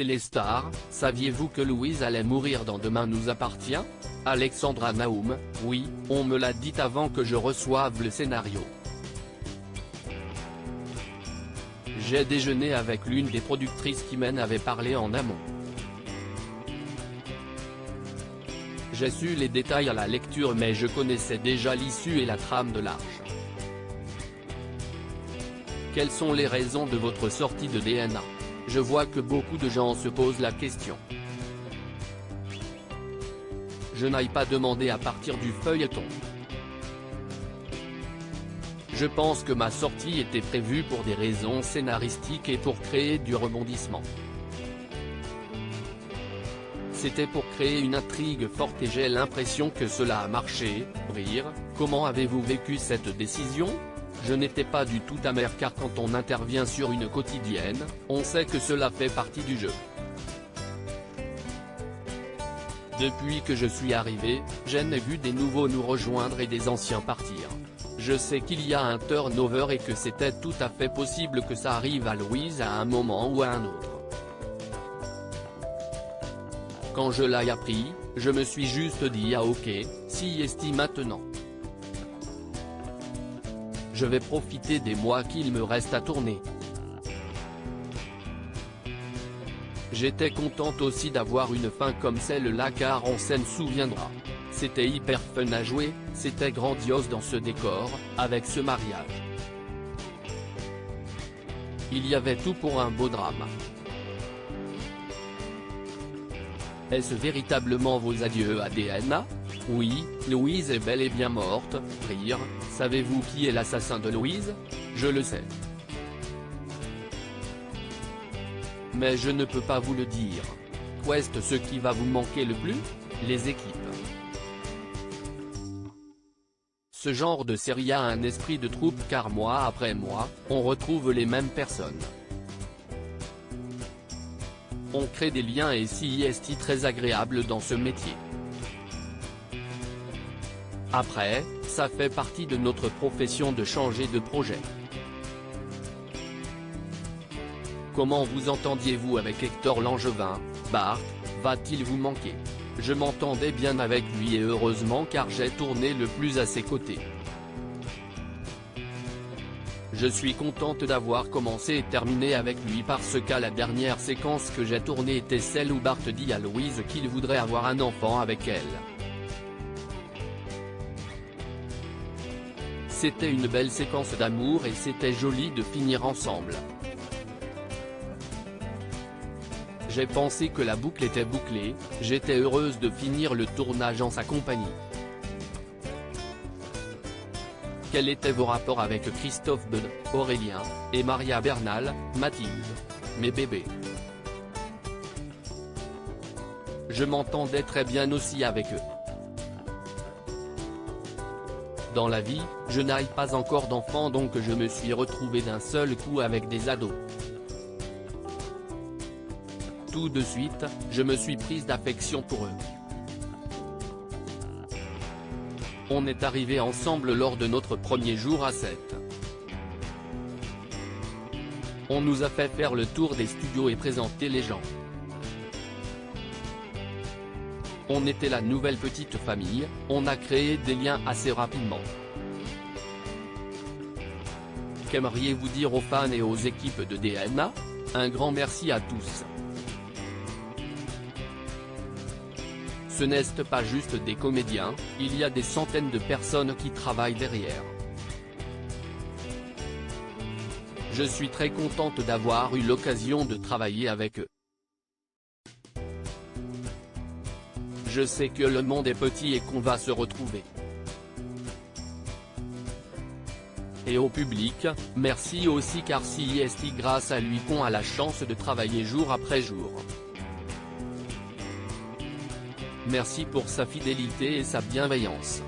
Téléstar, saviez-vous que Louise allait mourir dans Demain nous appartient? Alexandra Naoum, oui, on me l'a dit avant que je reçoive le scénario. J'ai déjeuné avec l'une des productrices qui m'en avait parlé en amont. J'ai su les détails à la lecture mais je connaissais déjà l'issue et la trame de l'Arche. Quelles sont les raisons de votre sortie de DNA? Je vois que beaucoup de gens se posent la question. Je n'aille pas demander à partir du feuilleton. Je pense que ma sortie était prévue pour des raisons scénaristiques et pour créer du rebondissement. C'était pour créer une intrigue forte et j'ai l'impression que cela a marché. Rire, comment avez-vous vécu cette décision? Je n'étais pas du tout amer car quand on intervient sur une quotidienne, on sait que cela fait partie du jeu. Depuis que je suis arrivé, j'en ai vu des nouveaux nous rejoindre et des anciens partir. Je sais qu'il y a un turnover et que c'était tout à fait possible que ça arrive à Louise à un moment ou à un autre. Quand je l'ai appris, je me suis juste dit ah ok, si est maintenant. Je vais profiter des mois qu'il me reste à tourner. J'étais contente aussi d'avoir une fin comme celle-là car on s'en souviendra. C'était hyper fun à jouer, c'était grandiose dans ce décor, avec ce mariage. Il y avait tout pour un beau drame. Est-ce véritablement vos adieux à DNA? Oui, Louise est bel et bien morte. Rire, savez-vous qui est l'assassin de Louise? Je le sais. Mais je ne peux pas vous le dire. Qu'est-ce ce qui va vous manquer le plus? Les équipes. Ce genre de série a un esprit de troupe car mois après mois, on retrouve les mêmes personnes. On crée des liens et c'est très agréable dans ce métier. Après, ça fait partie de notre profession de changer de projet. Comment vous entendiez-vous avec Hector Langevin? Bart, va-t-il vous manquer? Je m'entendais bien avec lui et heureusement car j'ai tourné le plus à ses côtés. Je suis contente d'avoir commencé et terminé avec lui parce qu'à la dernière séquence que j'ai tournée était celle où Bart dit à Louise qu'il voudrait avoir un enfant avec elle. C'était une belle séquence d'amour et c'était joli de finir ensemble. J'ai pensé que la boucle était bouclée, j'étais heureuse de finir le tournage en sa compagnie. Quels étaient vos rapports avec Christophe Bede, Aurélien, et Maria Bernal, Mathilde? Mes bébés. Je m'entendais très bien aussi avec eux. Dans la vie, je n'ai pas encore d'enfants donc je me suis retrouvée d'un seul coup avec des ados. Tout de suite, je me suis prise d'affection pour eux. On est arrivés ensemble lors de notre premier jour à 7. On nous a fait faire le tour des studios et présenter les gens. On était la nouvelle petite famille, on a créé des liens assez rapidement. Qu'aimeriez-vous dire aux fans et aux équipes de DNA? Un grand merci à tous. Ce n'est pas juste des comédiens, il y a des centaines de personnes qui travaillent derrière. Je suis très contente d'avoir eu l'occasion de travailler avec eux. Je sais que le monde est petit et qu'on va se retrouver. Et au public, merci aussi car c'est grâce à lui qu'on a la chance de travailler jour après jour. Merci pour sa fidélité et sa bienveillance.